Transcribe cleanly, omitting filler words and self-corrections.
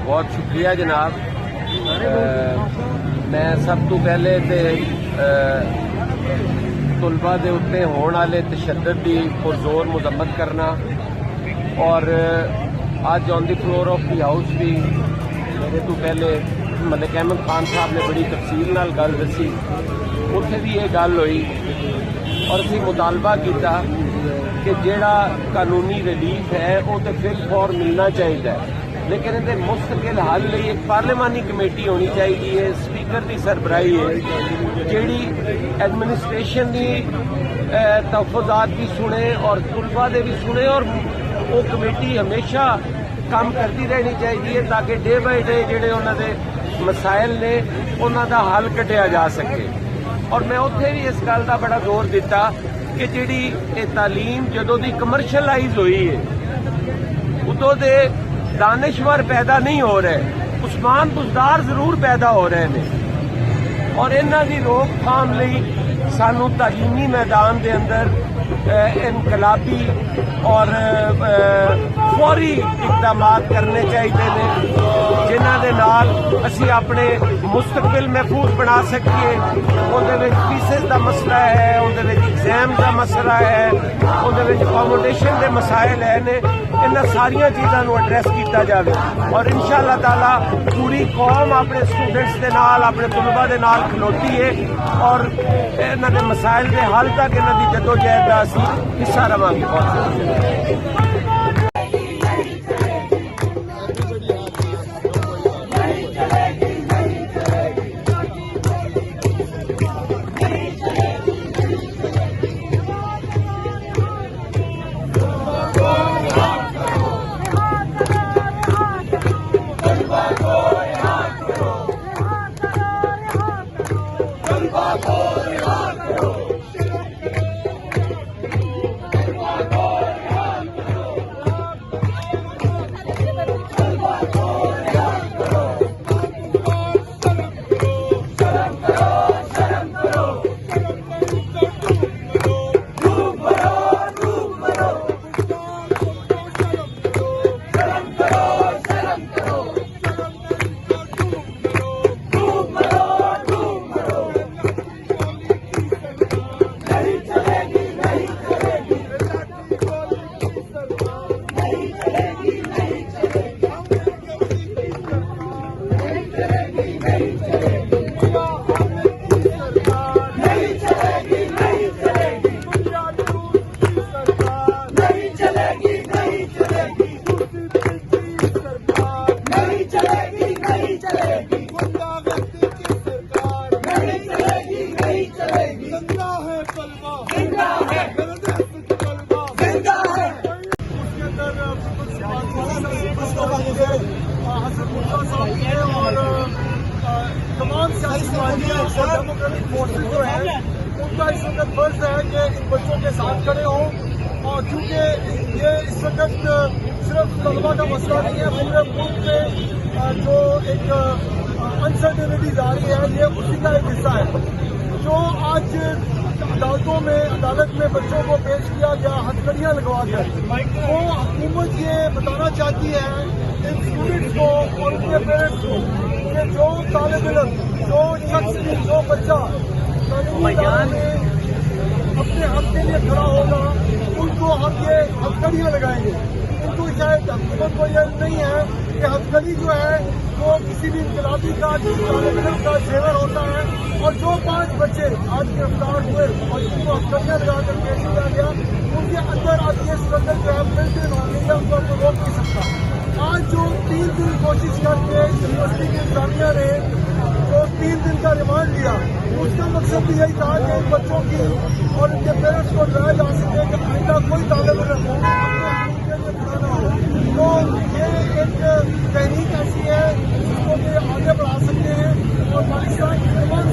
बहुत शुक्रिया जनाब। मैं सब तो पहले तो तुलबा के उत्ते होने वाले तशद्दुद की पुरजोर मजम्मत करना और अज on the floor of the house भी मेरे तो पहले मलिक अहमद खान साहब ने बड़ी तफसील नाल गल दसी, उत्थे भी ये गल हुई और असीं मुतालबा किया कि जिहड़ा कानूनी रिलीफ है वो तो फिल फॉर मिलना चाहिए, लेकिन इहदे मुस्तकिल हल लई एक पार्लिमानी कमेटी होनी चाहिए है, स्पीकर की सरबराही है जिहड़ी एडमिनिस्ट्रेशन की तहफ़्फ़ुज़ात भी सुने और तुलबा दे भी सुने और वो कमेटी हमेशा काम करती रहनी चाहिए ताकि डे बाय डे जिहड़े उन्हां दे मसाइल ने उन्हां दा हल कढिया जा सके। और मैं उत्थे भी इस गल का बड़ा जोर दिता कि जिहड़ी ये तालीम जदों दी कमर्शलाइज हुई है उदों दे दानिशवर पैदा नहीं हो रहे, उस्मान बुज़दार जरूर पैदा हो रहे हैं और इन्हां दी रोकथाम लई सानू तालीमी मैदान दे अंदर इनकलाबी और फौरी इकदाम करने चाहिए ने जिन्हां दे नाल असीं अपने मुस्तकबिल महफूज बना सकीए। उहदे विच फीसिस दा मसला है, उहदे विच एग्जाम दा मसला है, उहदे विच अकोमोडेशन दे मसाइल है ने, इन्हां सारियां चीज़ां नूं एड्रैस किया जाए और इंशाअल्लाह ताला पूरी कौम अपने स्टूडेंट्स दे नाल अपने तुलबा दे नाल खलोती है और इन्हां दे मसाइल दे हल तक इन्हां दी जदोजहद दा असीं हिस्सा रवांगे। बहुत तमाम सियासी पार्टियां और डेमोक्रेटिक फोर्सेज जो है उनका इस वक्त फर्ज है कि इन बच्चों के साथ खड़े हों और क्योंकि ये इस वक्त सिर्फ तलबा का मसला नहीं है, पूरे मुल्क में जो एक अनसर्टेनिटीज आ रही है ये उसी का एक हिस्सा है। जो आज अदालत में बच्चों को पेश किया गया हथकड़ियां लगवा कर, वो हुकूमत ये बताना चाहती है इन स्टूडेंट्स को और उनके पेरेंट्स को कि जो तालिब इल्म, जो शख्स भी, जो बच्चा अपने हक के लिए खड़ा होगा उनको हम ये हथकड़ियां लगाएंगे। किंतु शायद हुकूमत को यह नहीं है कि हथकड़ी जो है वो किसी भी इनकलाबी का तालिब इल्म का जेवर होता है और जो 5 बच्चे आज गिरफ्तार हुए और जिनको हथकड़ियां लगाकर पेश किया गया उनके अंदर आज ये स्ट्रगल जो है बिल्ट इन हो गई है, उनको कोई रोक नहीं सकता। आज जो 3 दिन कोशिश करके यूनिवर्सिटी के इंतजामिया ने जो 3 दिन का रिमांड लिया उसका मकसद भी यही था कि इन बच्चों की और उनके पेरेंट्स को डराया जा सके कि आइंदा कोई तालिब इल्म खड़ा हो। तो ये एक तहरीक ऐसी है जिसको कि आगे बढ़ा सकते हैं और पाकिस्तान की तमाम